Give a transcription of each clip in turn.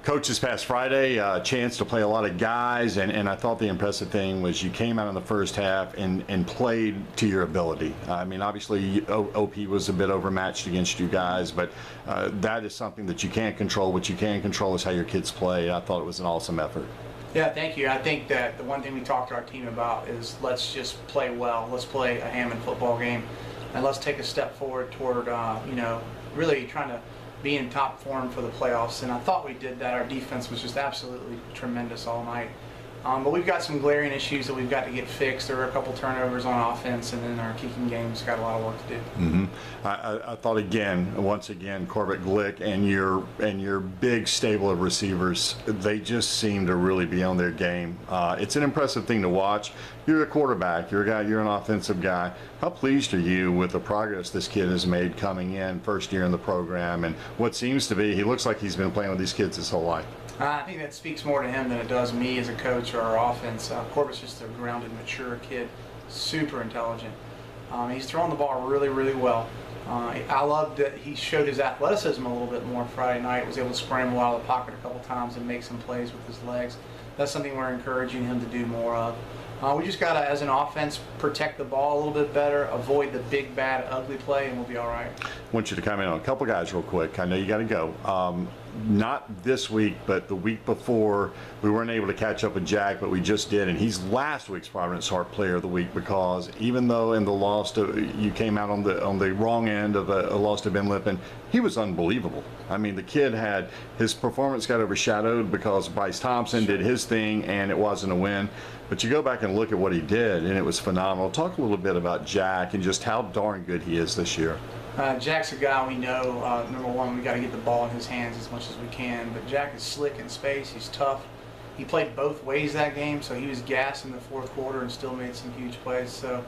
Coach, this past Friday, a chance to play a lot of guys, and I thought the impressive thing was you came out in the first half and played to your ability. I mean, obviously, OP was a bit overmatched against you guys, but that is something that you can't control. What you can control is how your kids play. I thought it was an awesome effort. Yeah, thank you. I think that the one thing we talked to our team about is let's just play well. Let's play a Hammond football game, and let's take a step forward toward, really trying to be in top form for the playoffs. And I thought we did that. Our defense was just absolutely tremendous all night. But we've got some glaring issues that we've got to get fixed. There were a couple turnovers on offense, and then our kicking game's got a lot of work to do. Mm-hmm. I thought once again, Corbett Glick and your big stable of receivers, they just seem to really be on their game. It's an impressive thing to watch. You're a quarterback. You're an offensive guy. How pleased are you with the progress this kid has made coming in, first year in the program, and what seems to be, he looks like he's been playing with these kids his whole life? I think that speaks more to him than it does me as a coach or our offense. Corbett's just a grounded, mature kid, super intelligent. He's throwing the ball really, really well. I loved that he showed his athleticism a little bit more Friday night, was able to scramble out of the pocket a couple times and make some plays with his legs. That's something we're encouraging him to do more of. We just got to, as an offense, protect the ball a little bit better, avoid the big, bad, ugly play, and we'll be all right. I want you to comment on a couple guys real quick. I know you got to go. Not this week, but the week before, we weren't able to catch up with Jack, but we just did, and he's last week's Providence Heart Player of the Week, because even though in the loss you came out on the wrong end of a loss to Ben Lippin, he was unbelievable. I mean, the kid had his performance got overshadowed because Bryce Thompson did his thing, and it wasn't a win. But you go back and look at what he did, and it was phenomenal. Talk a little bit about Jack and just how darn good he is this year. Jack's a guy we know, number one, we got to get the ball in his hands as much as we can, but Jack is slick in space, he's tough. He played both ways that game, so he was gassed in the fourth quarter and still made some huge plays. So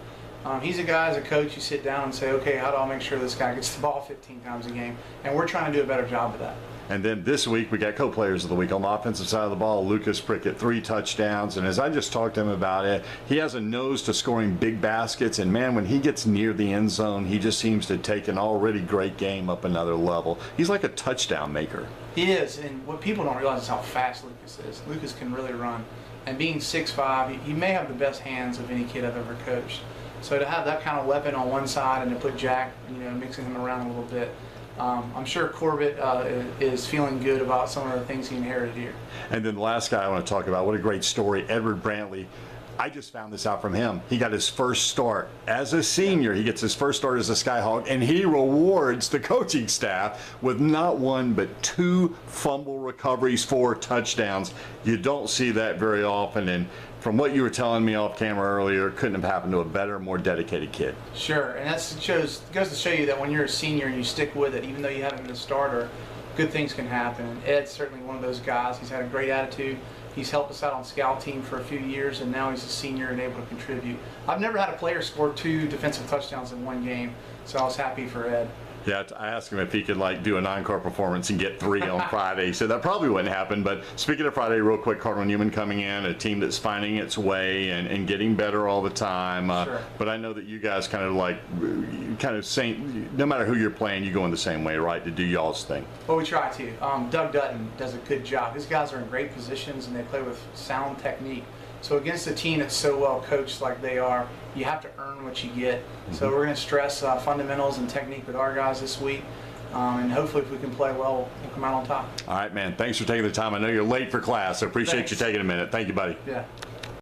he's a guy, as a coach, you sit down and say, okay, how do I make sure this guy gets the ball 15 times a game? And we're trying to do a better job of that. And then this week, we got co-players of the week. On the offensive side of the ball, Lucas Prickett, 3 touchdowns. And as I just talked to him about it, he has a nose to scoring big baskets. And, man, when he gets near the end zone, he just seems to take an already great game up another level. He's like a touchdown maker. He is. And what people don't realize is how fast Lucas is. Lucas can really run. And being 6'5", he may have the best hands of any kid I've ever coached. So to have that kind of weapon on one side and to put Jack, mixing him around a little bit, I'm sure Corbett is feeling good about some of the things he inherited here. And then the last guy I want to talk about, what a great story, Edward Brantley. I just found this out from him. He got his first start as a senior. He gets his first start as a Skyhawk, and he rewards the coaching staff with not one but 2 fumble recoveries, 4 touchdowns. You don't see that very often, and from what you were telling me off camera earlier, couldn't have happened to a better, more dedicated kid. Sure, and that goes to show you that when you're a senior and you stick with it, even though you haven't been a starter, good things can happen. And Ed's certainly one of those guys. He's had a great attitude. He's helped us out on scout team for a few years, and now he's a senior and able to contribute. I've never had a player score 2 defensive touchdowns in one game, so I was happy for Ed. Yeah, I asked him if he could do an encore performance and get 3 on Friday. He said that probably wouldn't happen. But speaking of Friday, real quick, Cardinal Newman coming in, a team that's finding its way and getting better all the time. Sure. But I know that you guys kind of saying, no matter who you're playing, you go in the same way, right, to do y'all's thing. Well, we try to. Doug Dutton does a good job. His guys are in great positions and they play with sound technique. So against a team that's so well coached like they are, you have to earn what you get. So we're going to stress fundamentals and technique with our guys this week. And hopefully if we can play well, we'll come out on top. All right, man. Thanks for taking the time. I know you're late for class, so appreciate you taking a minute. Thank you, buddy. Yeah.